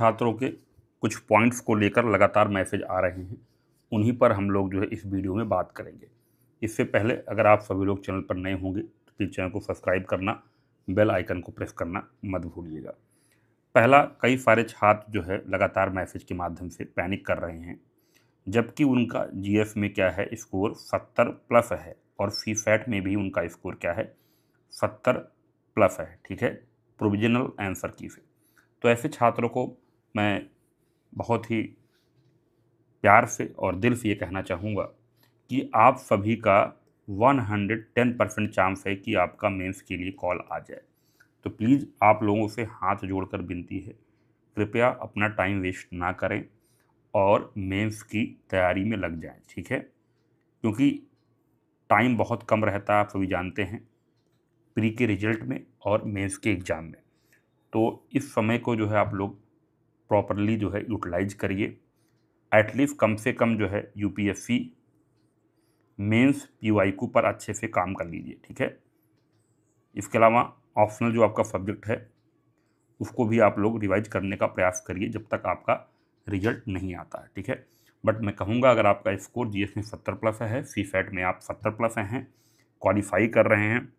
छात्रों के कुछ पॉइंट्स को लेकर लगातार मैसेज आ रहे हैं, उन्हीं पर हम लोग जो है इस वीडियो में बात करेंगे। इससे पहले अगर आप सभी लोग चैनल पर नए होंगे तो प्लीज़ चैनल को सब्सक्राइब करना, बेल आइकन को प्रेस करना मत भूलिएगा। पहला, कई सारे छात्र जो है लगातार मैसेज के माध्यम से पैनिक कर रहे हैं, जबकि उनका जीएस में क्या है, स्कोर 70 प्लस है और सीसैट में भी उनका स्कोर क्या है, 70 प्लस है। ठीक है, प्रोविजनल आंसर की से। तो ऐसे छात्रों को मैं बहुत ही प्यार से और दिल से ये कहना चाहूँगा कि आप सभी का 110% चांस है कि आपका मेंस के लिए कॉल आ जाए। तो प्लीज़ आप लोगों से हाथ जोड़कर विनती है, कृपया अपना टाइम वेस्ट ना करें और मेंस की तैयारी में लग जाएं। ठीक है, क्योंकि टाइम बहुत कम रहता है, आप सभी जानते हैं, प्री के रिजल्ट में और मेंस के एग्ज़ाम में। तो इस समय को जो है आप लोग प्रॉपरली जो है यूटिलाइज करिए। एटलीस्ट कम से कम जो है यूपीएससी मेंस पीवाईक्यू पर अच्छे से काम कर लीजिए। ठीक है, इसके अलावा ऑप्शनल जो आपका सब्जेक्ट है उसको भी आप लोग रिवाइज करने का प्रयास करिए जब तक आपका रिजल्ट नहीं आता है। ठीक है, बट मैं कहूँगा अगर आपका स्कोर जीएस में 70 प्लस है, सीसैट में आप 70 प्लस हैं, क्वालिफाई कर रहे हैं,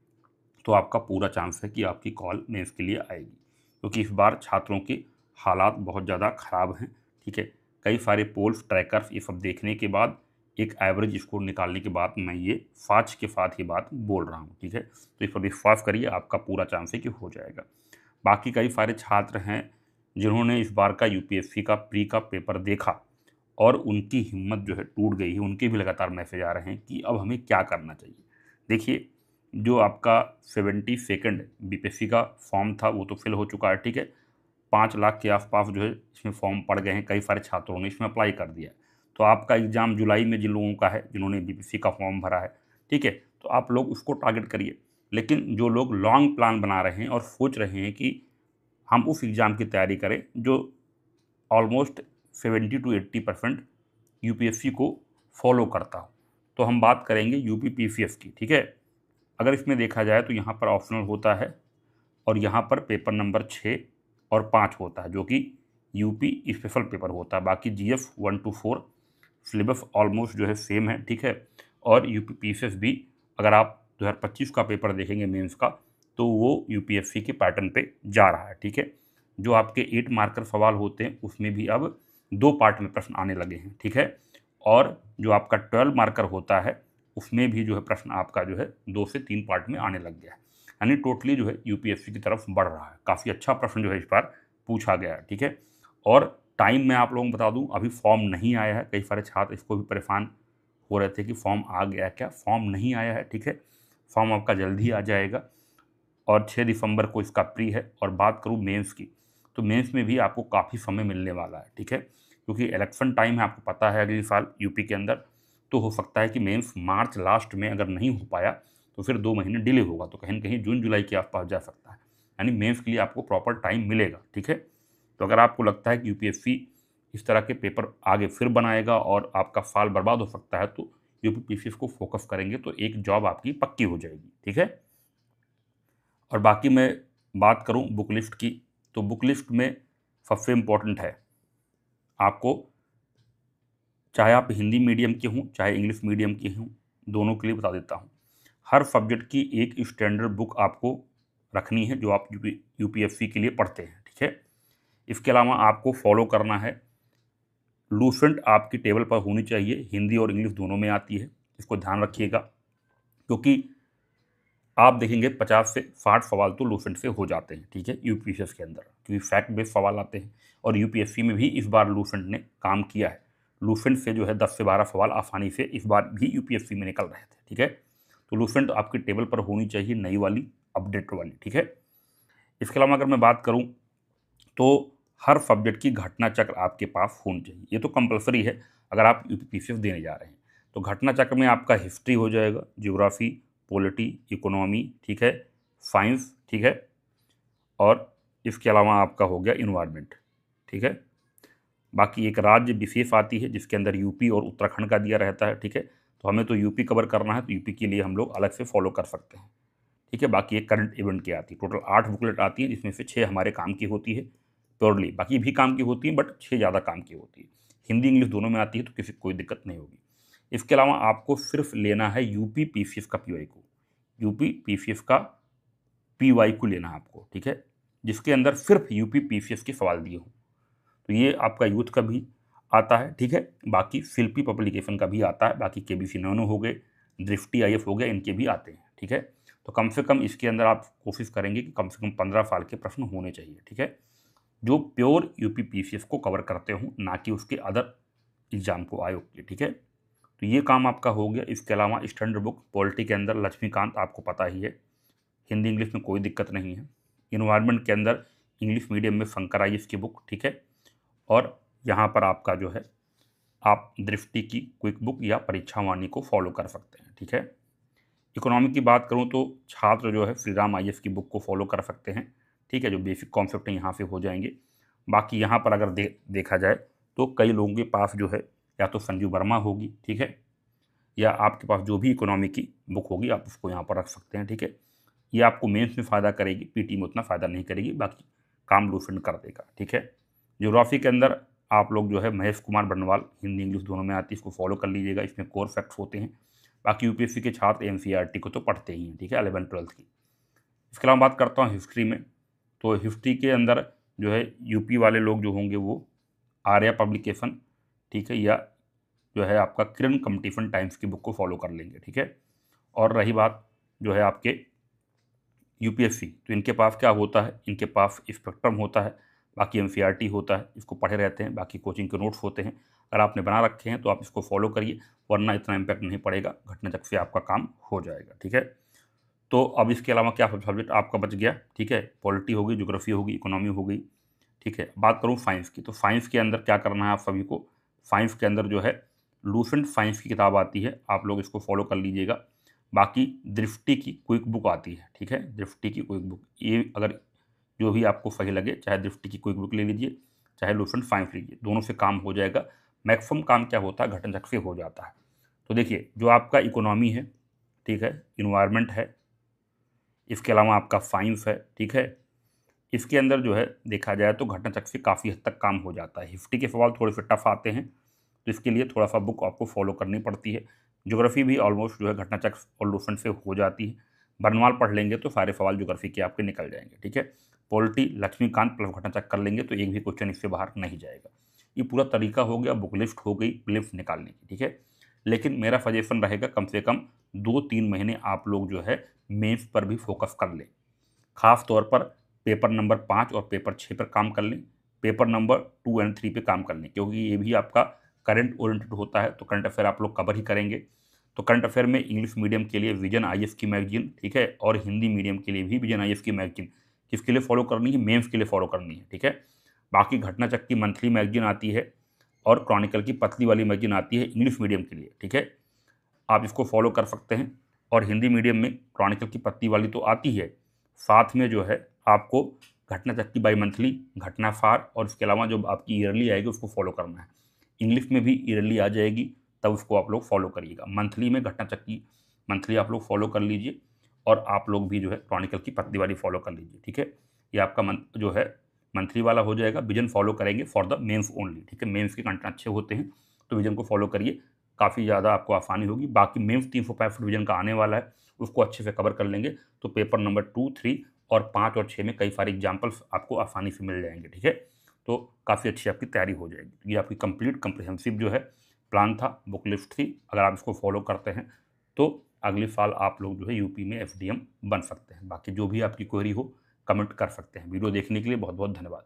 तो आपका पूरा चांस है कि आपकी कॉल मेंस के लिए आएगी, क्योंकि इस बार छात्रों के हालात बहुत ज़्यादा ख़राब हैं। ठीक है, कई सारे पोल्स, ट्रैकर्स, ये सब देखने के बाद एक एवरेज स्कोर निकालने के बाद मैं ये फाच के साथ ही बात बोल रहा हूँ। ठीक है, तो इस पर विश्वास करिए, आपका पूरा चांस है कि हो जाएगा। बाकी कई सारे छात्र हैं जिन्होंने इस बार का यूपीएससी का प्री का पेपर देखा और उनकी हिम्मत जो है टूट गई है, उनके भी लगातार मैसेज आ रहे हैं कि अब हमें क्या करना चाहिए। देखिए, जो आपका 72nd बीपीएससी का फॉर्म था वो तो फिल हो चुका है। ठीक है, 5 लाख के आसपास जो है इसमें फॉर्म पड़ गए हैं, कई सारे छात्रों ने इसमें अप्लाई कर दिया। तो आपका एग्ज़ाम जुलाई में जिन लोगों का है, जिन्होंने बीपीएससी का फॉर्म भरा है, ठीक है, तो आप लोग उसको टारगेट करिए। लेकिन जो लोग लॉन्ग प्लान बना रहे हैं और सोच रहे हैं कि हम उस एग्ज़ाम की तैयारी करें जो ऑलमोस्ट 70 to 80% यूपीएससी को फॉलो करता हो, तो हम बात करेंगे यूपी पीसीएस की। ठीक है, अगर इसमें देखा जाए तो यहाँ पर ऑप्शनल होता है और यहाँ पर पेपर नंबर 6 और 5 होता है, जो कि यूपी स्पेशल पेपर होता है। बाकी जीएफ 1 to 4 सिलेबस ऑलमोस्ट जो है सेम है। ठीक है, और यूपी पीसीएस भी अगर आप 2025 का पेपर देखेंगे मेंस का, तो वो यूपीएससी के पैटर्न पे जा रहा है। ठीक है, जो आपके 8 मार्कर सवाल होते हैं उसमें भी अब 2 पार्ट में प्रश्न आने लगे हैं। ठीक है, और जो आपका 12 मार्कर होता है उसमें भी जो है प्रश्न आपका जो है 2 से 3 पार्ट में आने लग गया है। यानी टोटली जो है यूपीएससी की तरफ बढ़ रहा है। काफ़ी अच्छा प्रश्न जो है इस बार पूछा गया है। ठीक है, और टाइम मैं आप लोगों को बता दूं, अभी फॉर्म नहीं आया है। कई सारे छात्र इसको भी परेशान हो रहे थे कि फॉर्म आ गया क्या, फॉर्म नहीं आया है। ठीक है, फॉर्म आपका जल्द ही आ जाएगा और 6 दिसंबर को इसका प्री है। और बात करूँ मेंस की, तो मेंस में भी आपको काफ़ी समय मिलने वाला है। ठीक है, क्योंकि इलेक्शन टाइम है, आपको पता है अगले साल यूपी के अंदर, तो हो सकता है कि मेंस मार्च लास्ट में अगर नहीं हो पाया तो फिर 2 महीने डिले होगा, तो कहीं न कहीं जून जुलाई के आसपास जा सकता है। यानी मेंस के लिए आपको प्रॉपर टाइम मिलेगा। ठीक है, तो अगर आपको लगता है कि यूपीएससी इस तरह के पेपर आगे फिर बनाएगा और आपका साल बर्बाद हो सकता है, तो यूपीपीसीएस को फोकस करेंगे तो एक जॉब आपकी पक्की हो जाएगी। ठीक है, और बाकी मैं बात करूं बुक लिस्ट की, तो बुक लिस्ट में सबसे इम्पोर्टेंट है आपको, चाहे आप हिंदी मीडियम के हों चाहे इंग्लिश मीडियम के हों, दोनों के लिए बता देता हूं, हर सब्जेक्ट की एक स्टैंडर्ड बुक आपको रखनी है जो आप यूपीएससी के लिए पढ़ते हैं। ठीक है, इसके अलावा आपको फॉलो करना है, लूसेंट आपकी टेबल पर होनी चाहिए, हिंदी और इंग्लिश दोनों में आती है, इसको ध्यान रखिएगा। क्योंकि आप देखेंगे 50 से 60 सवाल तो लूसेंट से हो जाते हैं। ठीक है, यूपीएससी के अंदर, क्योंकि फैक्ट बेस्ड सवाल आते हैं और यूपीएससी में भी इस बार लूसेंट ने काम किया है। लूसेंट से जो है 10 से 12 सवाल आसानी से इस बार भी यूपीएससी में निकल रहे थे। ठीक है, तो लूसेंट आपकी टेबल पर होनी चाहिए, नई वाली, अपडेट वाली। ठीक है, इसके अलावा अगर मैं बात करूँ तो हर सब्जेक्ट की घटना चक्र आपके पास होनी चाहिए, ये तो कंपलसरी है अगर आप यूपीपीसीएस देने जा रहे हैं। तो घटना चक्र में आपका हिस्ट्री हो जाएगा, ज्योग्राफी, पॉलिटी, इकोनॉमी, ठीक है, साइंस, ठीक है, और इसके अलावा आपका हो गया इन्वायरमेंट। ठीक है, बाकी एक राज्य विशेष आती है जिसके अंदर यूपी और उत्तराखंड का दिया रहता है। ठीक है, तो हमें तो यूपी कवर करना है, तो यूपी के लिए हम लोग अलग से फॉलो कर सकते हैं। ठीक है, बाकी एक करंट इवेंट की आती है, टोटल 8 बुकलेट आती हैं जिसमें से 6 हमारे काम की होती है, प्योरली, बाकी भी काम की होती है बट 6 ज़्यादा काम की होती है। हिंदी इंग्लिश दोनों में आती है तो किसी कोई दिक्कत नहीं होगी। इसके अलावा आपको सिर्फ लेना है यूपी पीसीएस का पीवाई को, यूपी पीसीएस का पीवाई को लेना है आपको, ठीक है, जिसके अंदर सिर्फ यूपी पीसीएस के सवाल दिए हों। तो ये आपका यूथ का भी आता है, ठीक है, बाकी शिल्पी पब्लिकेशन का भी आता है, बाकी केबीसी नैनो हो गए, दृष्टि आईएफ हो गया, इनके भी आते हैं, ठीक है। तो कम से कम इसके अंदर आप कोशिश करेंगे कि कम से कम 15 साल के प्रश्न होने चाहिए, ठीक है, जो प्योर यूपी पीसीएस को कवर करते हों, ना कि उसके अदर एग्जाम को आयोग के, ठीक है। तो ये काम आपका हो गया। इसके अलावा स्टैंडर्ड बुक पॉलिटी के अंदर लक्ष्मीकांत आपको पता ही है, हिंदी इंग्लिश में कोई दिक्कत नहीं है। इन्वायरमेंट के अंदर इंग्लिश मीडियम में शंकर आईएएस की बुक, ठीक है, और यहाँ पर आपका जो है आप दृष्टि की क्विक बुक या परीक्षा वाणी को फॉलो कर सकते हैं, ठीक है। इकोनॉमी की बात करूँ तो छात्र जो है श्री राम आईएएस की बुक को फॉलो कर सकते हैं, ठीक है, जो बेसिक कॉन्सेप्ट हैं यहाँ से हो जाएंगे। बाकी यहाँ पर अगर देखा जाए तो कई लोगों के पास जो है या तो संजीव वर्मा होगी, ठीक है, या आपके पास जो भी इकोनॉमी की बुक होगी आप उसको यहाँ पर रख सकते हैं, ठीक है। ये आपको मेंस में फ़ायदा करेगी, पीटी में उतना फ़ायदा नहीं करेगी, बाकी काम लूसेंट कर देगा, ठीक है। ज्योग्राफी के अंदर आप लोग जो है महेश कुमार बर्नवाल, हिंदी इंग्लिश दोनों में आती है, इसको फॉलो कर लीजिएगा, इसमें कोर फैक्ट्स होते हैं। बाकी यूपीएससी के छात्र एनसीईआरटी को तो पढ़ते ही हैं, ठीक है, 11th-12th की। इसके अलावा बात करता हूँ हिस्ट्री में, तो हिस्ट्री के अंदर जो है यूपी वाले लोग जो होंगे वो आर्या पब्लिकेशन, ठीक है, या जो है आपका किरण कंपटीशन टाइम्स की बुक को फॉलो कर लेंगे, ठीक है। और रही बात जो है आपके यूपीएससी, तो इनके पास क्या होता है, इनके पास स्पेक्ट्रम होता है, बाकी एनसीईआरटी होता है, इसको पढ़े रहते हैं, बाकी कोचिंग के नोट्स होते हैं। अगर आपने बना रखे हैं तो आप इसको फॉलो करिए, वरना इतना इम्पैक्ट नहीं पड़ेगा, घटना चक्र से आपका काम हो जाएगा, ठीक है। तो अब इसके अलावा क्या सब्जेक्ट आपका बच गया, ठीक है, पॉलिटी होगी, ज्योग्राफी होगी, इकोनॉमी हो गई, ठीक है। बात करूँ साइंस की, तो साइंस के अंदर क्या करना है आप सभी को, साइंस के अंदर जो है लूसेंट साइंस की किताब आती है, आप लोग इसको फॉलो कर लीजिएगा। बाकी दृष्टि की क्विक बुक आती है, ठीक है, दृष्टि की क्विक बुक, ये अगर जो भी आपको सही लगे, चाहे दृष्टि की क्विक बुक ले लीजिए, चाहे लूसेंट साइंस लीजिए, दोनों से काम हो जाएगा। मैक्सिमम काम क्या होता है, घटना चक्र से हो जाता है। तो देखिए जो आपका इकोनॉमी है, ठीक है, इन्वायरमेंट है, इसके अलावा आपका साइंस है, ठीक है, इसके अंदर जो है देखा जाए तो घटना चक्र से काफ़ी हद तक काम हो जाता है। हिस्ट्री के सवाल थोड़े से टफ आते हैं, तो इसके लिए थोड़ा सा बुक आपको फॉलो करनी पड़ती है। ज्योग्राफी भी ऑलमोस्ट जो है घटना चक्र और लूसेंट से हो जाती है। बर्नवाल पढ़ लेंगे तो सारे सवाल ज्योग्राफी के आपके निकल जाएंगे, ठीक है। पॉलिटी लक्ष्मीकांत प्लस घटना चक्र कर लेंगे तो एक भी क्वेश्चन इससे बाहर नहीं जाएगा। ये पूरा तरीका हो गया बुक लिस्ट हो गई लिस्ट निकालने की, ठीक है। लेकिन मेरा सजेशन रहेगा कम से कम 2-3 महीने आप लोग जो है मेंस पर भी फोकस कर लें, खास तौर पर पेपर नंबर 5 और पेपर 6 पर काम कर लें, पेपर नंबर 2 एंड 3 पे काम कर लें, क्योंकि ये भी आपका करंट ओरिएंटेड होता है, तो करंट अफेयर आप लोग कवर ही करेंगे। तो करंट अफेयर में इंग्लिश मीडियम के लिए विजन आईएएस की मैगजीन, ठीक है, और हिंदी मीडियम के लिए भी विजन आईएएस की मैगजीन, किसके लिए फॉलो करनी है, मेंस के लिए फॉलो करनी है, ठीक है। बाकी घटना चक्र की मंथली मैगजीन आती है और क्रॉनिकल की पतली वाली मैगजीन आती है इंग्लिश मीडियम के लिए, ठीक है, आप इसको फॉलो कर सकते हैं। और हिंदी मीडियम में क्रॉनिकल की पतली वाली तो आती है, साथ में जो है आपको घटना चक्र की बाई मंथली, घटना सार और इसके अलावा जो आपकी ईयरली आएगी उसको फॉलो करना है। इंग्लिश में भी ईयरली आ जाएगी, तब उसको आप लोग फॉलो करिएगा। मंथली में घटना चक्र की मंथली आप लोग फॉलो कर लीजिए, और आप लोग भी जो है क्रॉनिकल की पतली वाली फॉलो कर लीजिए, ठीक है। ये आपका जो है मंथली वाला हो जाएगा। विजन फॉलो करेंगे फॉर द मेंस ओनली, ठीक है, मेंस के कंटेंट अच्छे होते हैं तो विजन को फॉलो करिए, काफ़ी ज़्यादा आपको आसानी होगी। बाकी मेंस 365 विजन का आने वाला है, उसको अच्छे से कवर कर लेंगे तो पेपर नंबर 2, 3 और 5 और 6 में कई सारे एग्जाम्पल्स आपको आसानी से मिल जाएंगे, ठीक है। तो काफ़ी अच्छी आपकी तैयारी हो जाएगी। ये आपकी कंप्लीट कम्प्रिहेंसिव जो है प्लान था, बुक लिस्ट थी, अगर आप इसको फॉलो करते हैं तो अगले साल आप लोग जो है यूपी में एफडीएम बन सकते हैं। बाकी जो भी आपकी क्वेरी हो कमेंट कर सकते हैं। वीडियो देखने के लिए बहुत बहुत धन्यवाद।